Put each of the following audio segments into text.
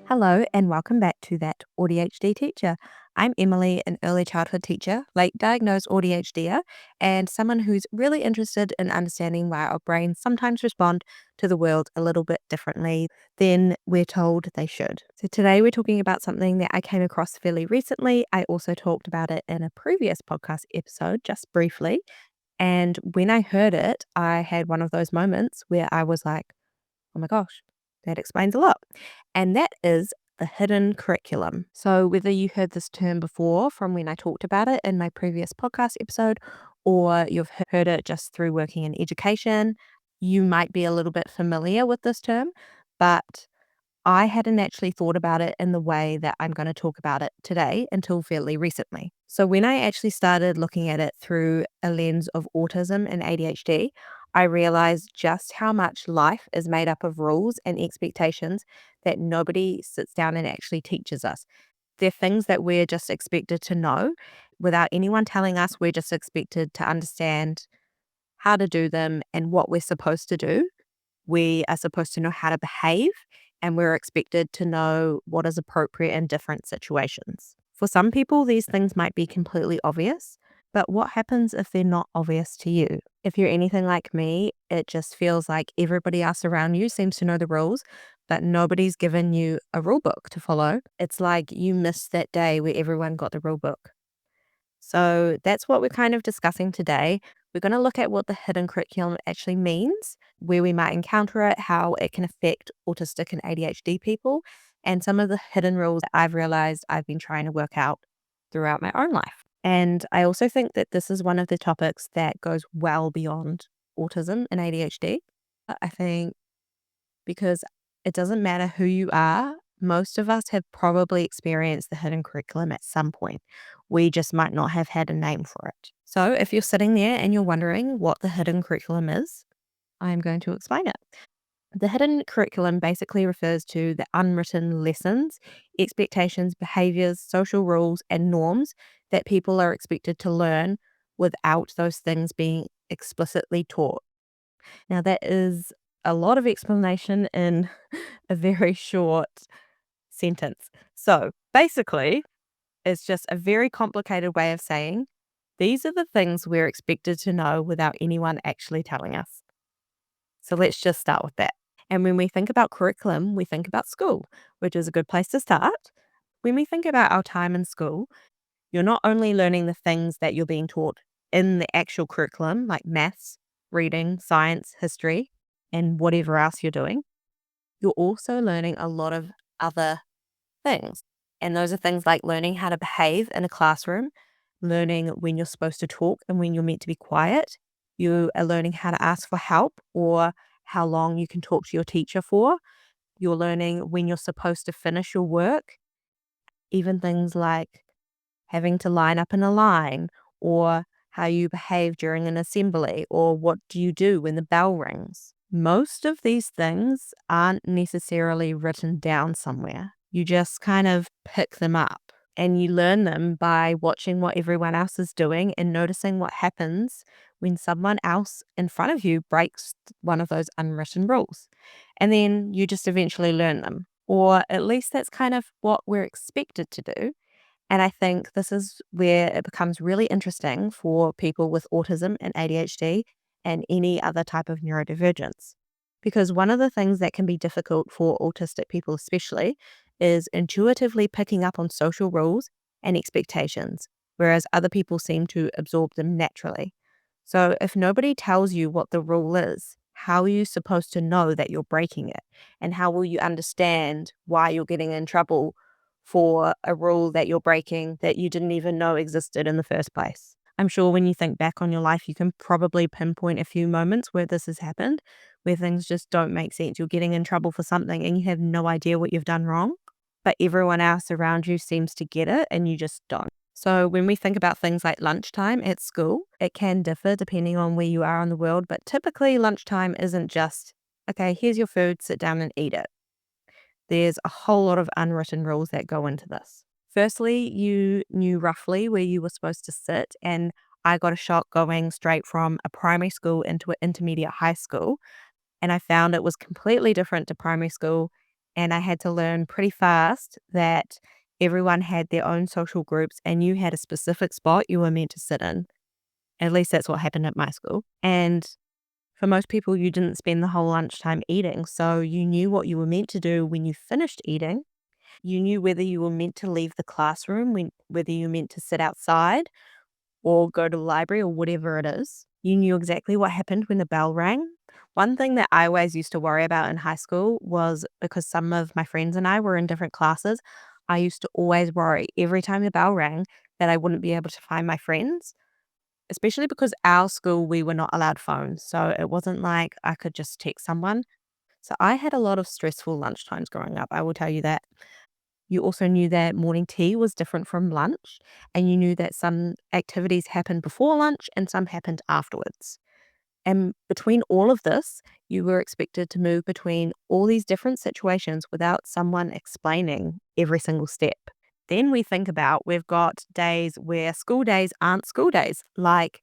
Hello and welcome back to That AuDHD Teacher. I'm Emily, an early childhood teacher, late diagnosed AuDHDer, and someone who's really interested in understanding why our brains sometimes respond to the world a little bit differently than we're told they should. So today we're talking about something that I came across fairly recently. I also talked about it in a previous podcast episode, just briefly. And when I heard it, I had one of those moments where I was like, oh my gosh, that explains a lot. And that is the hidden curriculum. So, whether you heard this term before from when I talked about it in my previous podcast episode, or you've heard it just through working in education, you might be a little bit familiar with this term, but I hadn't actually thought about it in the way that I'm going to talk about it today until fairly recently. So, when I actually started looking at it through a lens of autism and ADHD, I realized just how much life is made up of rules and expectations that nobody sits down and actually teaches us. They're things that we're just expected to know without anyone telling us. We're just expected to understand how to do them and what we're supposed to do. We are supposed to know how to behave, and we're expected to know what is appropriate in different situations. For some people, these things might be completely obvious, but what happens if they're not obvious to you? If you're anything like me, it just feels like everybody else around you seems to know the rules, but nobody's given you a rule book to follow. It's like you missed that day where everyone got the rule book. So that's what we're kind of discussing today. We're going to look at what the hidden curriculum actually means, where we might encounter it, how it can affect autistic and ADHD people, and some of the hidden rules that I've realized I've been trying to work out throughout my own life. And I also think that this is one of the topics that goes well beyond autism and ADHD. I think because it doesn't matter who you are, most of us have probably experienced the hidden curriculum at some point. We just might not have had a name for it. So if you're sitting there and you're wondering what the hidden curriculum is, I'm going to explain it. The hidden curriculum basically refers to the unwritten lessons, expectations, behaviors, social rules, and norms that people are expected to learn without those things being explicitly taught. Now, that is a lot of explanation in a very short sentence. So, basically, it's just a very complicated way of saying these are the things we're expected to know without anyone actually telling us. So, let's just start with that. And when we think about curriculum, we think about school, which is a good place to start. When we think about our time in school, you're not only learning the things that you're being taught in the actual curriculum, like maths, reading, science, history, and whatever else you're doing, you're also learning a lot of other things. And those are things like learning how to behave in a classroom, learning when you're supposed to talk and when you're meant to be quiet. You are learning how to ask for help or how long you can talk to your teacher for. You're learning when you're supposed to finish your work, even things like having to line up in a line, or how you behave during an assembly, or what do you do when the bell rings. Most of these things aren't necessarily written down somewhere. You just kind of pick them up and you learn them by watching what everyone else is doing and noticing what happens when someone else in front of you breaks one of those unwritten rules. And then you just eventually learn them. Or at least that's kind of what we're expected to do. And I think this is where it becomes really interesting for people with autism and ADHD and any other type of neurodivergence. Because one of the things that can be difficult for autistic people, especially, is intuitively picking up on social rules and expectations, whereas other people seem to absorb them naturally. So if nobody tells you what the rule is, how are you supposed to know that you're breaking it? And how will you understand why you're getting in trouble for a rule that you're breaking that you didn't even know existed in the first place? I'm sure when you think back on your life, you can probably pinpoint a few moments where this has happened, where things just don't make sense. You're getting in trouble for something and you have no idea what you've done wrong, but everyone else around you seems to get it and you just don't. So when we think about things like lunchtime at school, it can differ depending on where you are in the world, but typically lunchtime isn't just, okay, here's your food, sit down and eat it. There's a whole lot of unwritten rules that go into this. Firstly, you knew roughly where you were supposed to sit, and I got a shock going straight from a primary school into an intermediate high school, and I found it was completely different to primary school And I had to learn pretty fast that everyone had their own social groups and you had a specific spot you were meant to sit in. At least that's what happened at my school. And for most people, you didn't spend the whole lunchtime eating. So you knew what you were meant to do when you finished eating. You knew whether you were meant to leave the classroom, whether you were meant to sit outside or go to the library or whatever it is. You knew exactly what happened when the bell rang. One thing that I always used to worry about in high school was because some of my friends and I were in different classes, I used to always worry every time the bell rang that I wouldn't be able to find my friends, especially because our school, we were not allowed phones. So it wasn't like I could just text someone. So I had a lot of stressful lunchtimes growing up. I will tell you that. You also knew that morning tea was different from lunch, and you knew that some activities happened before lunch and some happened afterwards. And between all of this, you were expected to move between all these different situations without someone explaining every single step. Then we think about we've got days where school days aren't school days, like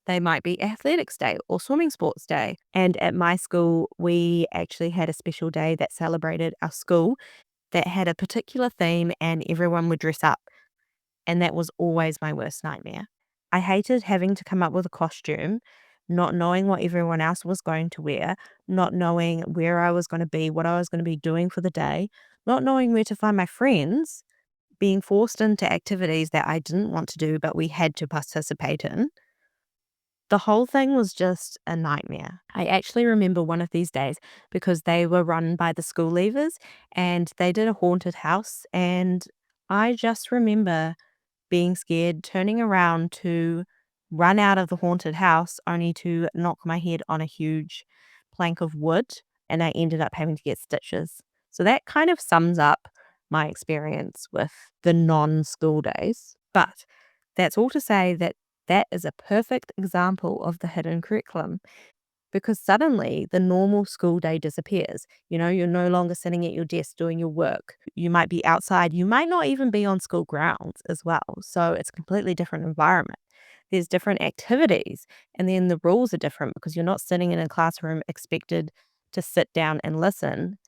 they might be athletics day or swimming sports day. And at my school, we actually had a special day that celebrated our school that had a particular theme and everyone would dress up. And that was always my worst nightmare. I hated having to come up with a costume, not knowing what everyone else was going to wear, not knowing where I was going to be, what I was going to be doing for the day, not knowing where to find my friends, being forced into activities that I didn't want to do, but we had to participate in. The whole thing was just a nightmare. I actually remember one of these days because they were run by the school leavers and they did a haunted house. And I just remember being scared, turning around to run out of the haunted house only to knock my head on a huge plank of wood. And I ended up having to get stitches. So that kind of sums up my experience with the non school days. But that's all to say that that is a perfect example of the hidden curriculum because suddenly the normal school day disappears. You know, you're no longer sitting at your desk doing your work. You might be outside. You might not even be on school grounds as well. So it's a completely different environment. There's different activities, and then the rules are different because you're not sitting in a classroom expected to sit down and listen.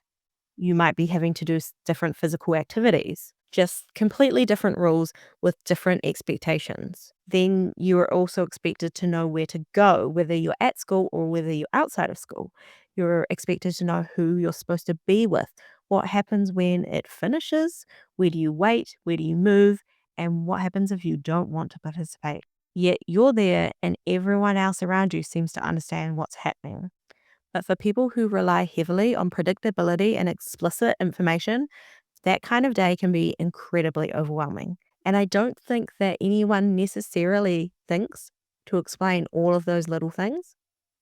You might be having to do different physical activities, just completely different rules with different expectations. Then you are also expected to know where to go, whether you're at school or whether you're outside of school. You're expected to know who you're supposed to be with, what happens when it finishes, where do you wait, where do you move, and what happens if you don't want to participate. Yet you're there and everyone else around you seems to understand what's happening. But for people who rely heavily on predictability and explicit information, that kind of day can be incredibly overwhelming. And I don't think that anyone necessarily thinks to explain all of those little things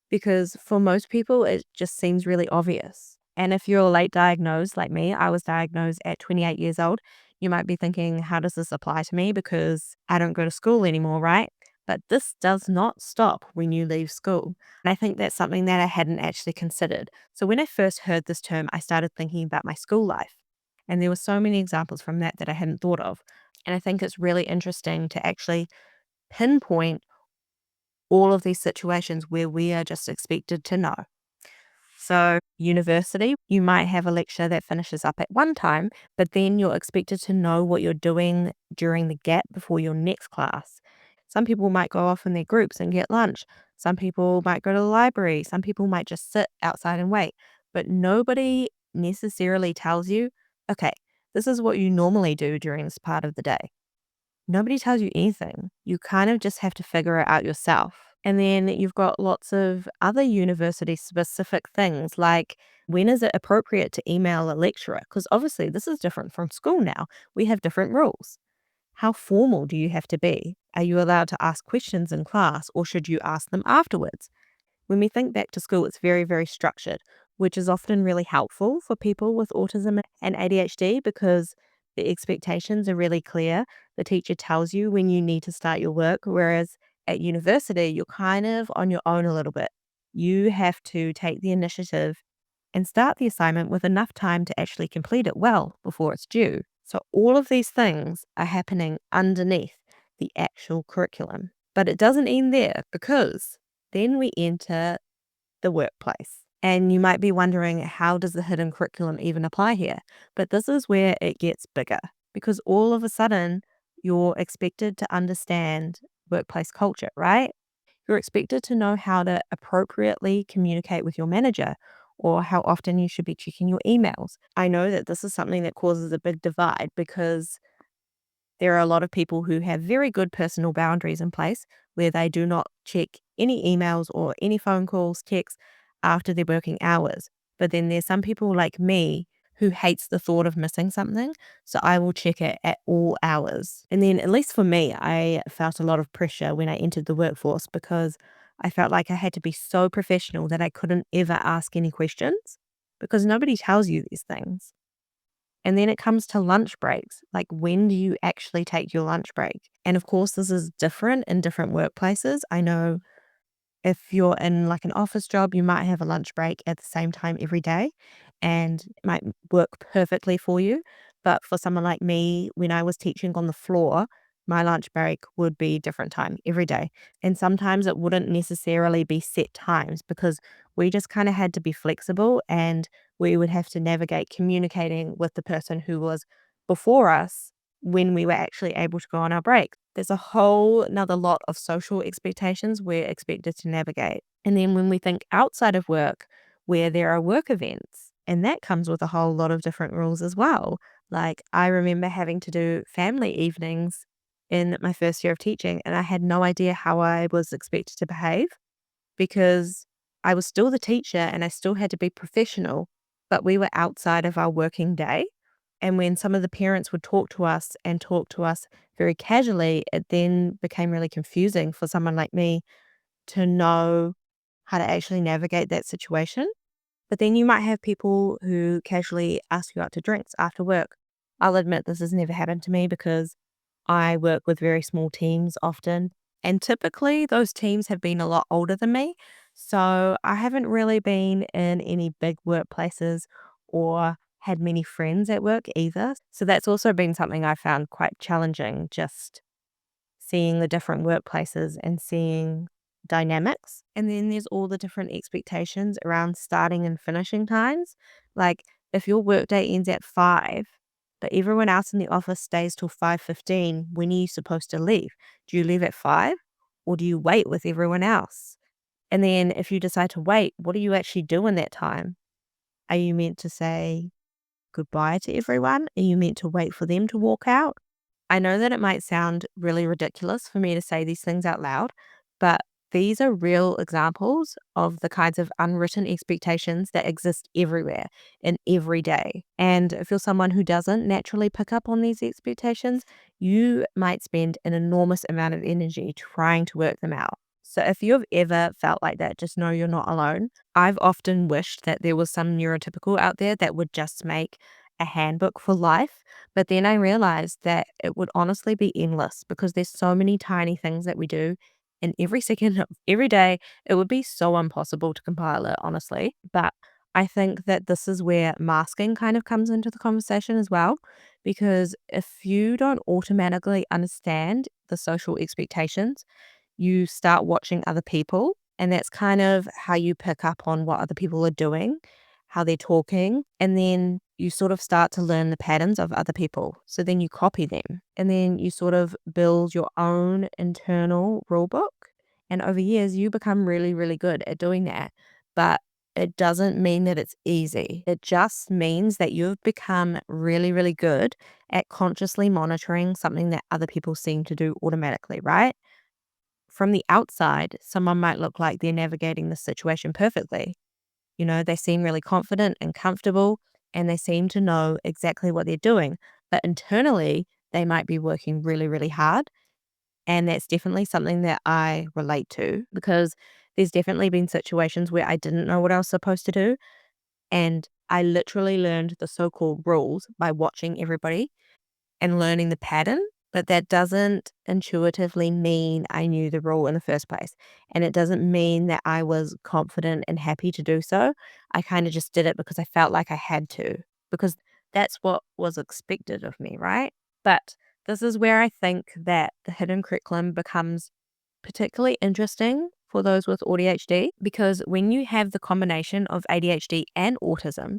because for most people, it just seems really obvious. And if you're late diagnosed like me, I was diagnosed at 28 years old, you might be thinking, how does this apply to me? Because I don't go to school anymore, right? But this does not stop when you leave school. And I think that's something that I hadn't actually considered. So when I first heard this term, I started thinking about my school life. And there were so many examples from that that I hadn't thought of. And I think it's really interesting to actually pinpoint all of these situations where we are just expected to know. So, university, you might have a lecture that finishes up at one time, but then you're expected to know what you're doing during the gap before your next class. Some people might go off in their groups and get lunch. Some people might go to the library. Some people might just sit outside and wait. But nobody necessarily tells you, okay, this is what you normally do during this part of the day. Nobody tells you anything. You kind of just have to figure it out yourself. And then you've got lots of other university specific things like when is it appropriate to email a lecturer? Because obviously this is different from school now. We have different rules. How formal do you have to be? Are you allowed to ask questions in class or should you ask them afterwards? When we think back to school, it's very, very structured, which is often really helpful for people with autism and ADHD because the expectations are really clear. The teacher tells you when you need to start your work, whereas at university, you're kind of on your own a little bit. You have to take the initiative and start the assignment with enough time to actually complete it well before it's due. So, all of these things are happening underneath the actual curriculum. But it doesn't end there because then we enter the workplace. And you might be wondering, how does the hidden curriculum even apply here? But this is where it gets bigger because all of a sudden you're expected to understand workplace culture, right? You're expected to know how to appropriately communicate with your manager or how often you should be checking your emails. I know that this is something that causes a big divide because there are a lot of people who have very good personal boundaries in place where they do not check any emails or any phone calls, texts after their working hours. But then there's some people like me who hates the thought of missing something. So I will check it at all hours. And then, at least for me, I felt a lot of pressure when I entered the workforce because I felt like I had to be so professional that I couldn't ever ask any questions because nobody tells you these things. And then it comes to lunch breaks. Like, when do you actually take your lunch break? And of course, this is different in different workplaces. I know if you're in like an office job, you might have a lunch break at the same time every day and it might work perfectly for you. But for someone like me, when I was teaching on the floor, my lunch break would be different time every day. And sometimes it wouldn't necessarily be set times because we just kind of had to be flexible and we would have to navigate communicating with the person who was before us when we were actually able to go on our break. There's a whole another lot of social expectations we're expected to navigate. And then when we think outside of work, where there are work events, and that comes with a whole lot of different rules as well. Like, I remember having to do family evenings in my first year of teaching, and I had no idea how I was expected to behave because I was still the teacher and I still had to be professional, but we were outside of our working day. And when some of the parents would talk to us and talk to us very casually, it then became really confusing for someone like me to know how to actually navigate that situation. But then you might have people who casually ask you out to drinks after work. I'll admit this has never happened to me because I work with very small teams often. And typically, those teams have been a lot older than me. So I haven't really been in any big workplaces or had many friends at work either. So that's also been something I found quite challenging, just seeing the different workplaces and seeing dynamics. And then there's all the different expectations around starting and finishing times. Like, if your workday ends at 5, but everyone else in the office stays till 5:15, when are you supposed to leave? Do you leave at 5 or do you wait with everyone else? And then if you decide to wait, what do you actually do in that time? Are you meant to say goodbye to everyone? Are you meant to wait for them to walk out? I know that it might sound really ridiculous for me to say these things out loud, but these are real examples of the kinds of unwritten expectations that exist everywhere in every day. And if you're someone who doesn't naturally pick up on these expectations, you might spend an enormous amount of energy trying to work them out. So if you've ever felt like that, just know you're not alone. I've often wished that there was some neurotypical out there that would just make a handbook for life, but then I realized that it would honestly be endless because there's so many tiny things that we do in every second of every day. It would be so impossible to compile it, honestly. But I think that this is where masking kind of comes into the conversation as well. Because if you don't automatically understand the social expectations, you start watching other people, and that's kind of how you pick up on what other people are doing, how they're talking, and then you sort of start to learn the patterns of other people. So then you copy them, and then you sort of build your own internal rule book. And over years, you become really, really good at doing that. But it doesn't mean that it's easy. It just means that you've become really, really good at consciously monitoring something that other people seem to do automatically, right? From the outside, someone might look like they're navigating the situation perfectly. You know, they seem really confident and comfortable, and they seem to know exactly what they're doing. But internally, they might be working really, really hard. And that's definitely something that I relate to because there's definitely been situations where I didn't know what I was supposed to do. And I literally learned the so called rules by watching everybody and learning the pattern, but that doesn't intuitively mean I knew the rule in the first place. And it doesn't mean that I was confident and happy to do so. I kind of just did it because I felt like I had to, because that's what was expected of me, right? But this is where I think that the hidden curriculum becomes particularly interesting for those with AuDHD, because when you have the combination of ADHD and autism,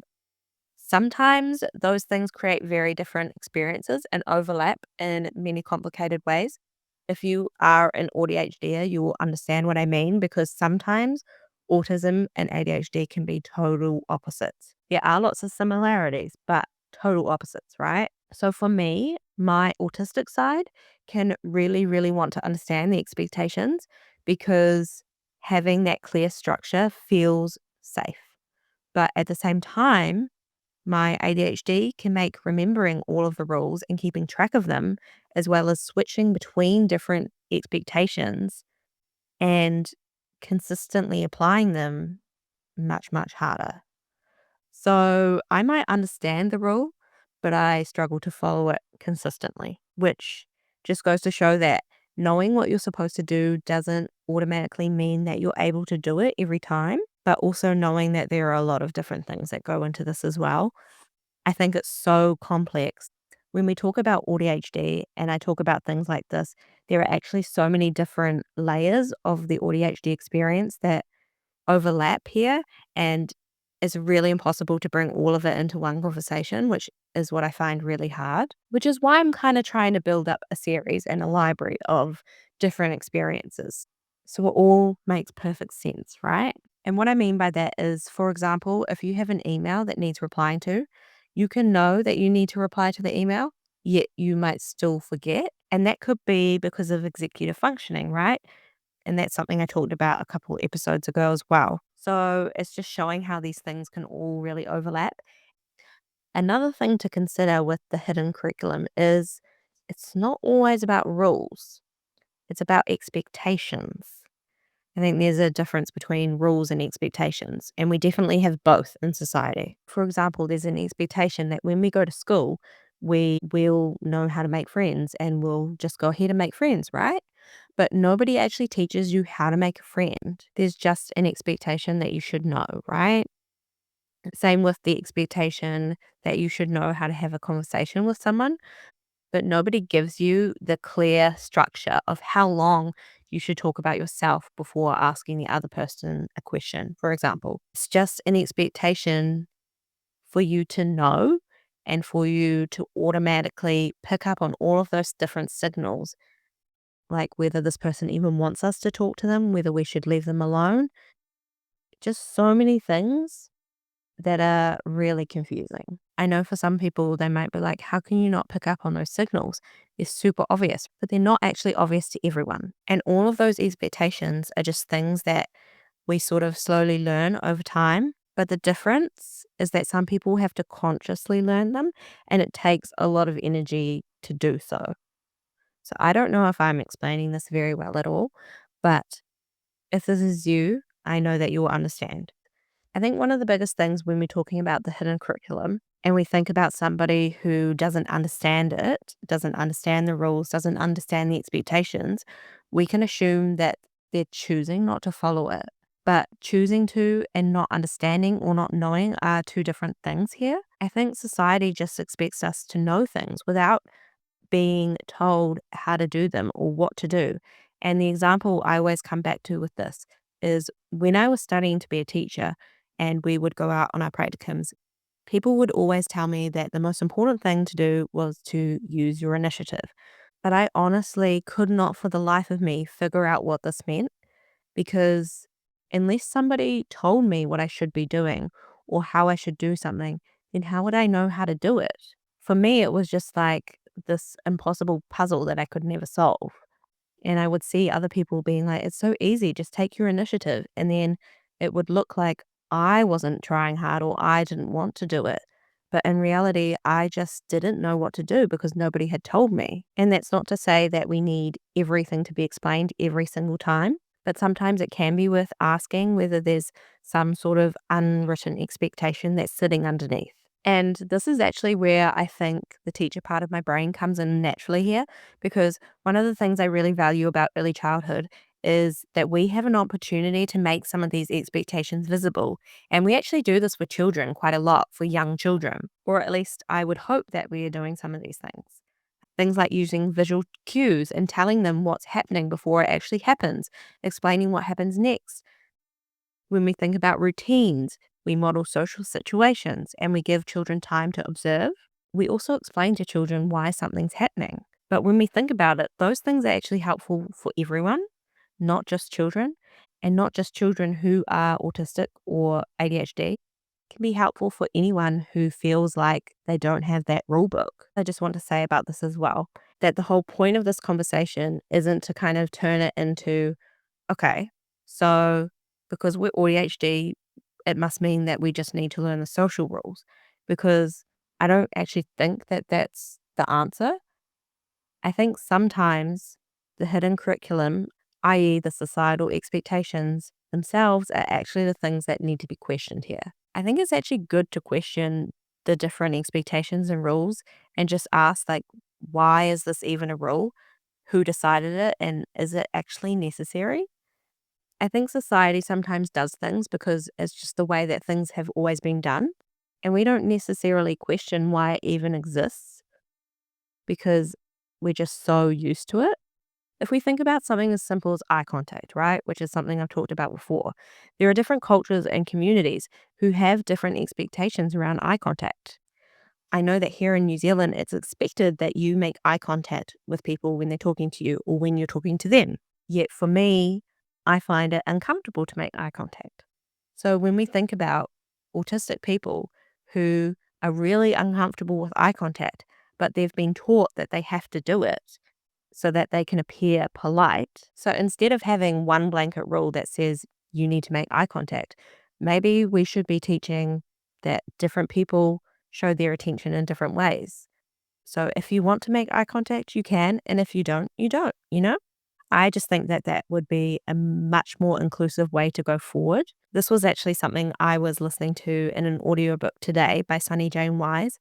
sometimes those things create very different experiences and overlap in many complicated ways. If you are an AuDHDer, you will understand what I mean, because sometimes autism and ADHD can be total opposites. There are lots of similarities, but total opposites, right? So for me, my autistic side can really, really want to understand the expectations, because having that clear structure feels safe. But at the same time, my ADHD can make remembering all of the rules and keeping track of them, as well as switching between different expectations and consistently applying them, much, much harder. So I might understand the rule, but I struggle to follow it consistently, which just goes to show that knowing what you're supposed to do doesn't automatically mean that you're able to do it every time, but also knowing that there are a lot of different things that go into this as well. I think it's so complex. When we talk about AuDHD and I talk about things like this, there are actually so many different layers of the AuDHD experience that overlap here, and it's really impossible to bring all of it into one conversation, which is what I find really hard, which is why I'm kind of trying to build up a series and a library of different experiences. So it all makes perfect sense, right? And what I mean by that is, for example, if you have an email that needs replying to, you can know that you need to reply to the email, yet you might still forget. And that could be because of executive functioning, right? And that's something I talked about a couple episodes ago as well. So it's just showing how these things can all really overlap. Another thing to consider with the hidden curriculum is it's not always about rules, it's about expectations. I think there's a difference between rules and expectations, and we definitely have both in society. For example, there's an expectation that when we go to school, we will know how to make friends and we'll just go ahead and make friends, right? But nobody actually teaches you how to make a friend. There's just an expectation that you should know, right? Same with the expectation that you should know how to have a conversation with someone, but nobody gives you the clear structure of how long you should talk about yourself before asking the other person a question, for example. It's just an expectation for you to know and for you to automatically pick up on all of those different signals, like whether this person even wants us to talk to them, whether we should leave them alone. Just so many things that are really confusing. I know for some people, they might be like, how can you not pick up on those signals? They're super obvious, but they're not actually obvious to everyone. And all of those expectations are just things that we sort of slowly learn over time. But the difference is that some people have to consciously learn them, and it takes a lot of energy to do so. So I don't know if I'm explaining this very well at all, but if this is you, I know that you will understand. I think one of the biggest things when we're talking about the hidden curriculum and we think about somebody who doesn't understand it, doesn't understand the rules, doesn't understand the expectations, we can assume that they're choosing not to follow it. But choosing to and not understanding or not knowing are two different things here. I think society just expects us to know things without being told how to do them or what to do. And the example I always come back to with this is when I was studying to be a teacher and we would go out on our practicums, people would always tell me that the most important thing to do was to use your initiative. But I honestly could not for the life of me figure out what this meant, because unless somebody told me what I should be doing or how I should do something, then how would I know how to do it? For me, it was just like this impossible puzzle that I could never solve. And I would see other people being like, it's so easy, just take your initiative. And then it would look like I wasn't trying hard or I didn't want to do it. But in reality, I just didn't know what to do because nobody had told me. And that's not to say that we need everything to be explained every single time, but sometimes it can be worth asking whether there's some sort of unwritten expectation that's sitting underneath. And this is actually where I think the teacher part of my brain comes in naturally here, because one of the things I really value about early childhood is that we have an opportunity to make some of these expectations visible. And we actually do this with children quite a lot, for young children, or at least I would hope that we are doing some of these things. Things like using visual cues and telling them what's happening before it actually happens, explaining what happens next. When we think about routines, we model social situations and we give children time to observe. We also explain to children why something's happening. But when we think about it, those things are actually helpful for everyone, not just children, and not just children who are autistic or ADHD. Can be helpful for anyone who feels like they don't have that rule book. I just want to say about this as well that the whole point of this conversation isn't to kind of turn it into, okay, so because we're ADHD, it must mean that we just need to learn the social rules, because I don't actually think that that's the answer. I think sometimes the hidden curriculum, i.e., the societal expectations themselves, are actually the things that need to be questioned here. I think it's actually good to question the different expectations and rules and just ask, like, why is this even a rule? Who decided it? And is it actually necessary? I think society sometimes does things because it's just the way that things have always been done. And we don't necessarily question why it even exists because we're just so used to it. If we think about something as simple as eye contact, right, which is something I've talked about before, there are different cultures and communities who have different expectations around eye contact. I know that here in New Zealand, it's expected that you make eye contact with people when they're talking to you or when you're talking to them. Yet for me, I find it uncomfortable to make eye contact. So when we think about autistic people who are really uncomfortable with eye contact, but they've been taught that they have to do it so that they can appear polite. So instead of having one blanket rule that says you need to make eye contact, maybe we should be teaching that different people show their attention in different ways. So if you want to make eye contact, you can. And if you don't, you don't, you know? I just think that that would be a much more inclusive way to go forward. This was actually something I was listening to in an audiobook today by Sunny Jane Wise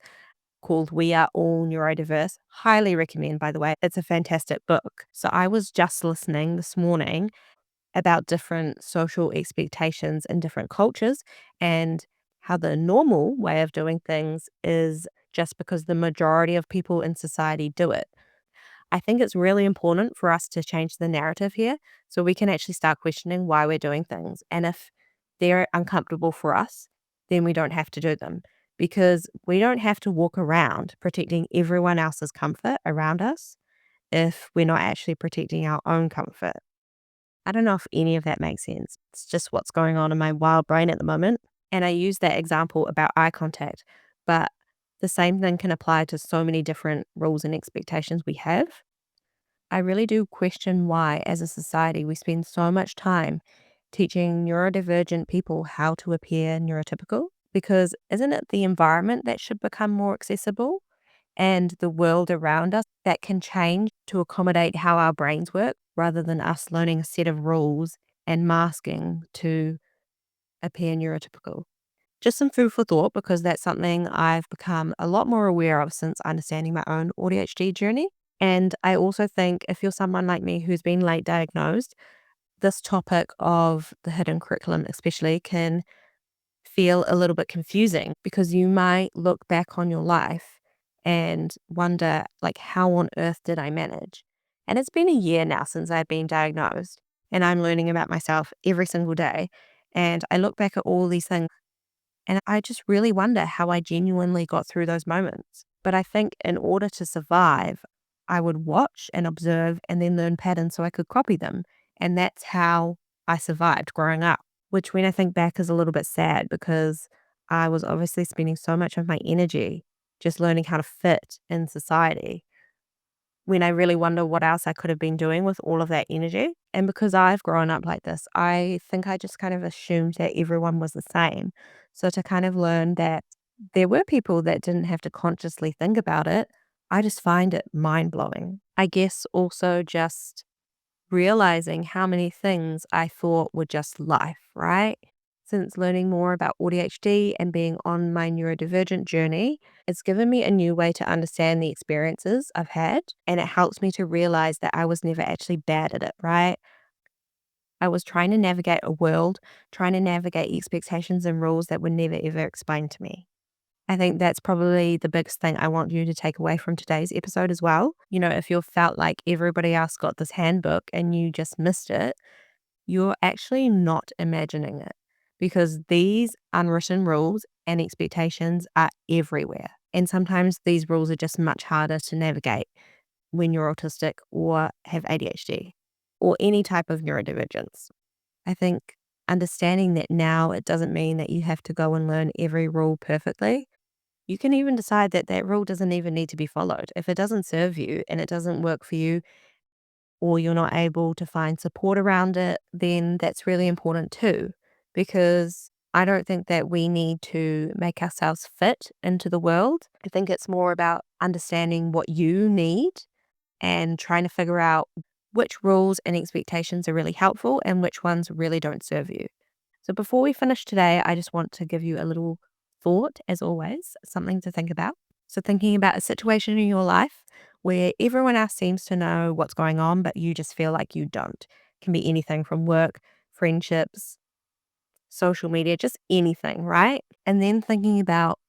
called We Are All Neurodiverse. Highly recommend, by the way. It's a fantastic book. So I was just listening this morning about different social expectations in different cultures and how the normal way of doing things is just because the majority of people in society do it. I think it's really important for us to change the narrative here so we can actually start questioning why we're doing things. And if they're uncomfortable for us, then we don't have to do them because we don't have to walk around protecting everyone else's comfort around us if we're not actually protecting our own comfort. I don't know if any of that makes sense. It's just what's going on in my wild brain at the moment. And I use that example about eye contact, but the same thing can apply to so many different rules and expectations we have. I really do question why, as a society, we spend so much time teaching neurodivergent people how to appear neurotypical. Because isn't it the environment that should become more accessible and the world around us that can change to accommodate how our brains work rather than us learning a set of rules and masking to appear neurotypical? Just some food for thought because that's something I've become a lot more aware of since understanding my own AuDHD journey. And I also think if you're someone like me who's been late diagnosed, this topic of the hidden curriculum especially can feel a little bit confusing because you might look back on your life and wonder, like, how on earth did I manage? And it's been a year now since I've been diagnosed, and I'm learning about myself every single day. And I look back at all these things and I just really wonder how I genuinely got through those moments. But I think in order to survive, I would watch and observe and then learn patterns so I could copy them. And that's how I survived growing up, which when I think back is a little bit sad because I was obviously spending so much of my energy just learning how to fit in society when I really wonder what else I could have been doing with all of that energy. And because I've grown up like this, I think I just kind of assumed that everyone was the same. So to kind of learn that there were people that didn't have to consciously think about it, I just find it mind blowing. I guess also just realizing how many things I thought were just life, right? Since learning more about AuDHD and being on my neurodivergent journey, it's given me a new way to understand the experiences I've had, and it helps me to realize that I was never actually bad at it, right? I was trying to navigate a world, trying to navigate expectations and rules that were never ever explained to me. I think that's probably the biggest thing I want you to take away from today's episode as well. If you felt like everybody else got this handbook and you just missed it, you're actually not imagining it, because these unwritten rules and expectations are everywhere. And sometimes these rules are just much harder to navigate when you're autistic or have ADHD or any type of neurodivergence. I think understanding that now, it doesn't mean that you have to go and learn every rule perfectly. You can even decide that that rule doesn't even need to be followed. If it doesn't serve you and it doesn't work for you, or you're not able to find support around it, then that's really important too. Because I don't think that we need to make ourselves fit into the world. I think it's more about understanding what you need and trying to figure out which rules and expectations are really helpful and which ones really don't serve you. So before we finish today, I just want to give you a little thought, as always, something to think about. So thinking about a situation in your life where everyone else seems to know what's going on, but you just feel like you don't. Can be anything from work, friendships, social media, just anything, right? And then thinking about,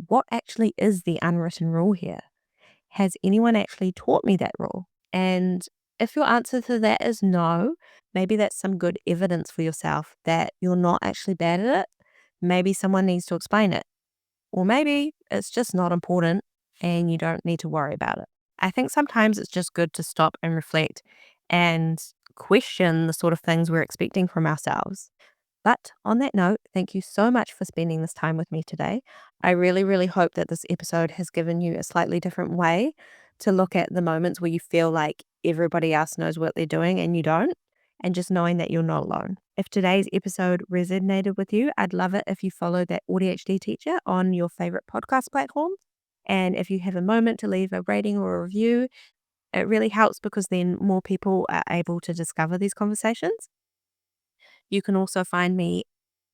what actually is the unwritten rule here? Has anyone actually taught me that rule? And if your answer to that is no, maybe that's some good evidence for yourself that you're not actually bad at it. Maybe someone needs to explain it. Or maybe it's just not important and you don't need to worry about it. I think sometimes it's just good to stop and reflect and question the sort of things we're expecting from ourselves. But on that note, thank you so much for spending this time with me today. I really, really hope that this episode has given you a slightly different way to look at the moments where you feel like everybody else knows what they're doing and you don't, and just knowing that you're not alone. If today's episode resonated with you, I'd love it if you follow That AuDHD Teacher on your favorite podcast platform. And if you have a moment to leave a rating or a review, it really helps, because then more people are able to discover these conversations. You can also find me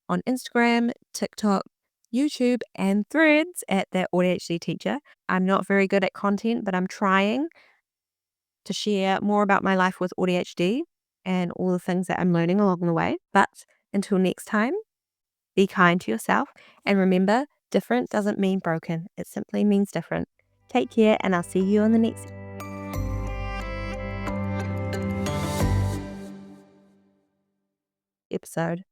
on Instagram, TikTok, YouTube, and Threads at That AuDHD Teacher. I'm not very good at content, but I'm trying to share more about my life with AuDHD and all the things that I'm learning along the way. But until next time, be kind to yourself, and remember, different doesn't mean broken. It simply means different. Take care, and I'll see you on the next episode.